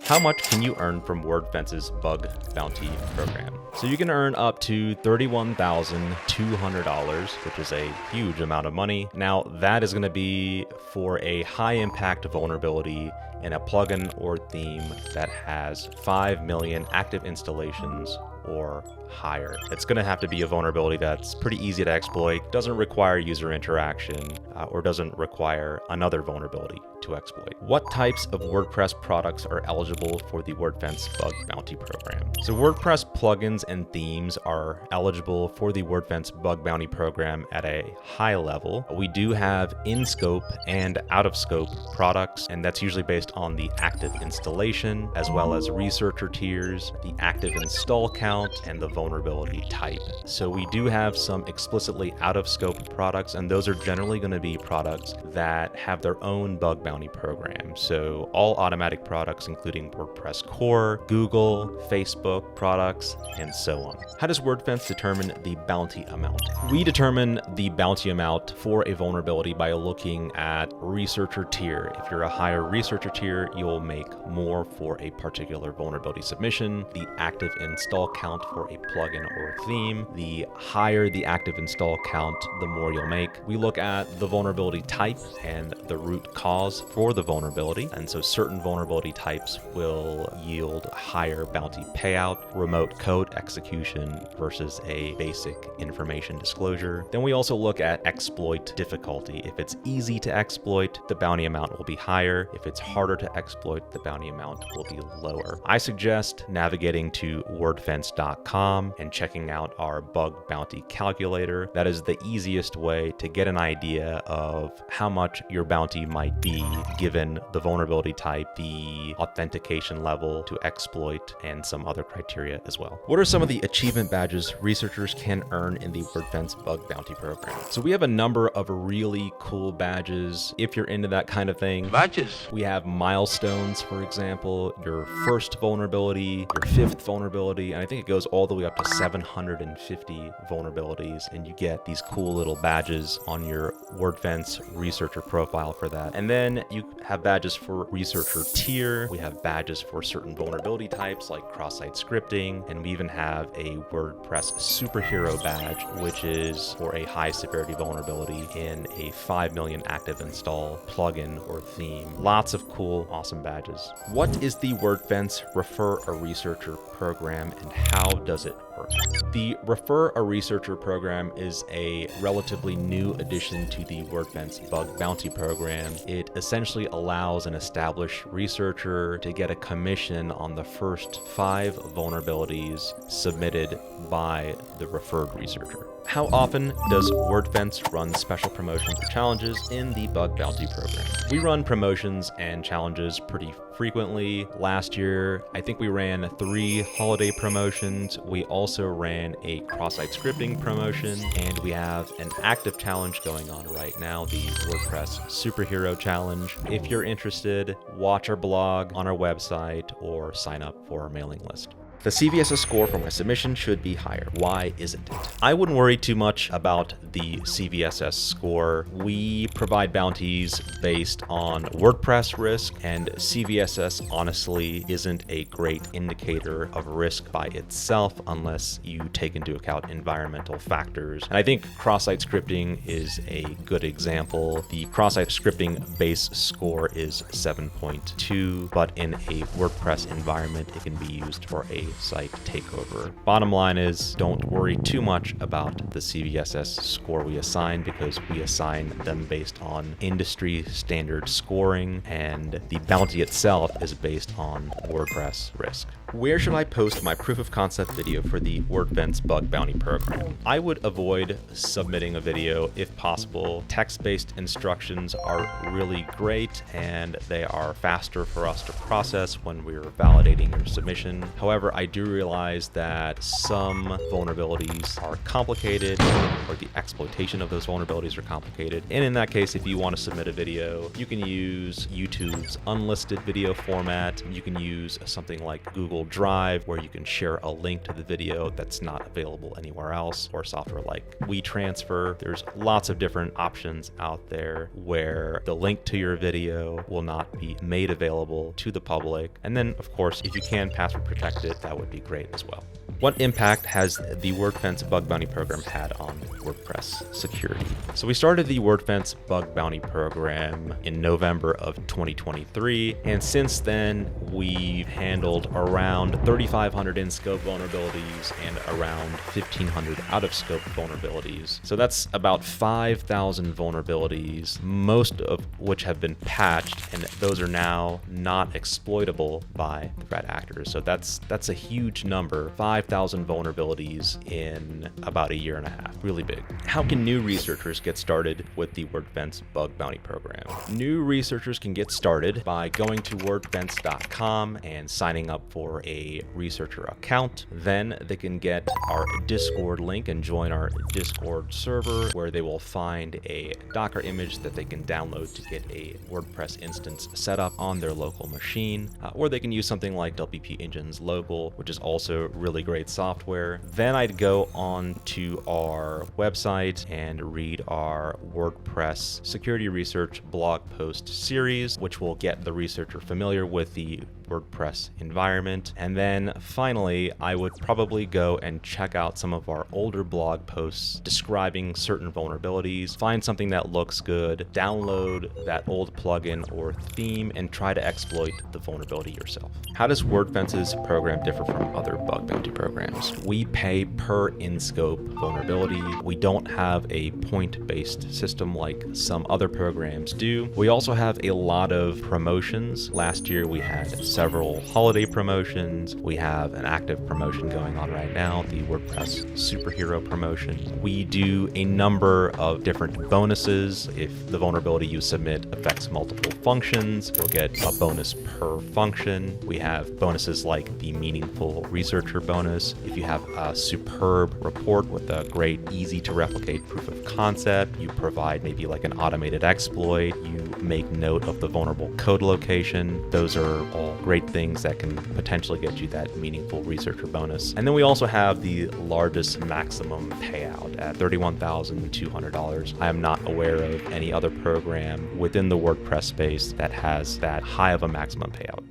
How much can you earn from Wordfence's Bug Bounty Program? So you can earn up to $31,200, which is a huge amount of money. Now that is going to be for a high impact vulnerability in a plugin or theme that has 5 million active installations or higher. It's going to have to be a vulnerability that's pretty easy to exploit, doesn't require user interaction, or doesn't require another vulnerability to exploit. What types of WordPress products are eligible for the Wordfence Bug Bounty Program? So WordPress plugins and themes are eligible for the Wordfence Bug Bounty Program at a high level. We do have in-scope and out-of-scope products, and that's usually based on the active installation, as well as researcher tiers, the active install count, and the vulnerability type. So we do have some explicitly out-of-scope products, and those are generally going to be products that have their own bug bounty program. So all automatic products, including WordPress core, Google, Facebook products, and so on. How does Wordfence determine the bounty amount? We determine the bounty amount for a vulnerability by looking at researcher tier. If you're a higher researcher tier, you'll make more for a particular vulnerability submission. The active install count for a plugin or theme. The higher the active install count, the more you'll make. We look at the vulnerability type and the root cause for the vulnerability. And so certain vulnerability types will yield higher bounty payout, remote code execution versus a basic information disclosure. Then we also look at exploit difficulty. If it's easy to exploit, the bounty amount will be higher. If it's harder to exploit, the bounty amount will be lower. I suggest navigating to wordfence.com and checking out our bug bounty calculator. That is the easiest way to get an idea of how much your bounty might be given the vulnerability type, the authentication level to exploit, and some other criteria as well. What are some of the achievement badges researchers can earn in the Wordfence Bug Bounty Program? So we have a number of really cool badges if you're into that kind of thing. Badges. We have milestones, for example, your first vulnerability, your fifth vulnerability, and I think it goes all the way up to 750 vulnerabilities, and you get these cool little badges on your Wordfence researcher profile for that. And then you have badges for researcher tier. We have badges for certain vulnerability types like cross-site scripting, and we even have a WordPress Superhero badge, which is for a high severity vulnerability in a 5 million active install plugin or theme. Lots of cool, awesome badges. What is the Wordfence Refer a Researcher program, and how does it work? The Refer a Researcher program is a relatively new addition to the Wordfence Bug Bounty Program. It essentially allows an established researcher to get a commission on the first 5 vulnerabilities submitted by the referred researcher. How often does Wordfence run special promotions or challenges in the Bug Bounty Program? We run promotions and challenges pretty frequently. Last year, I think we ran 3 holiday promotions. We also ran a cross-site scripting promotion, and we have an active challenge going on right now, the WordPress Superhero Challenge. If you're interested, watch our blog on our website or sign up for our mailing list. The CVSS score for my submission should be higher. Why isn't it? I wouldn't worry too much about the CVSS score. We provide bounties based on WordPress risk, and CVSS honestly isn't a great indicator of risk by itself unless you take into account environmental factors. And I think cross-site scripting is a good example. The cross-site scripting base score is 7.2, but in a WordPress environment, it can be used for a site takeover. Bottom line is, don't worry too much about the CVSS score we assign, because we assign them based on industry standard scoring, and the bounty itself is based on WordPress risk. Where should I post my proof of concept video for the Wordfence Bug Bounty Program? I would avoid submitting a video if possible. Text-based instructions are really great, and they are faster for us to process when we're validating your submission. However, I do realize that some vulnerabilities are complicated, or the exploitation of those vulnerabilities are complicated. And in that case, if you want to submit a video, you can use YouTube's unlisted video format. You can use something like Google Google Drive where you can share a link to the video that's not available anywhere else, or software like WeTransfer. There's lots of different options out there where the link to your video will not be made available to the public. And then, of course, if you can password protect it, that would be great as well. What impact has the Wordfence Bug Bounty Program had on WordPress security? So we started the Wordfence Bug Bounty Program in November of 2023, and since then we've handled around 3,500 in-scope vulnerabilities and around 1,500 out-of-scope vulnerabilities. So that's about 5,000 vulnerabilities, most of which have been patched, and those are now not exploitable by the threat actors. So that's a huge number. 5,000 vulnerabilities in about a year and a half. Really big. How can new researchers get started with the Wordfence Bug Bounty Program? New researchers can get started by going to wordfence.com and signing up for a researcher account. Then they can get our Discord link and join our Discord server, where they will find a Docker image that they can download to get a WordPress instance set up on their local machine, or they can use something like WP Engine's Local, which is also really great software. Then I'd go on to our website and read our WordPress security research blog post series, which will get the researcher familiar with the WordPress environment. And then finally, I would probably go and check out some of our older blog posts describing certain vulnerabilities, find something that looks good, download that old plugin or theme, and try to exploit the vulnerability yourself. How does Wordfence's program differ from other bug bounty programs? We pay per in-scope vulnerability. We don't have a point-based system like some other programs do. We also have a lot of promotions. Last year we had several holiday promotions. We have an active promotion going on right now, the WordPress Superhero promotion. We do a number of different bonuses. If the vulnerability you submit affects multiple functions, you'll get a bonus per function. We have bonuses like the Meaningful Researcher bonus. If you have a superb report with a great, easy to replicate proof of concept, you provide maybe like an automated exploit, you make note of the vulnerable code location. Those are all great things that can potentially get you that Meaningful Researcher bonus. And then we also have the largest maximum payout at $31,200. I am not aware of any other program within the WordPress space that has that high of a maximum payout.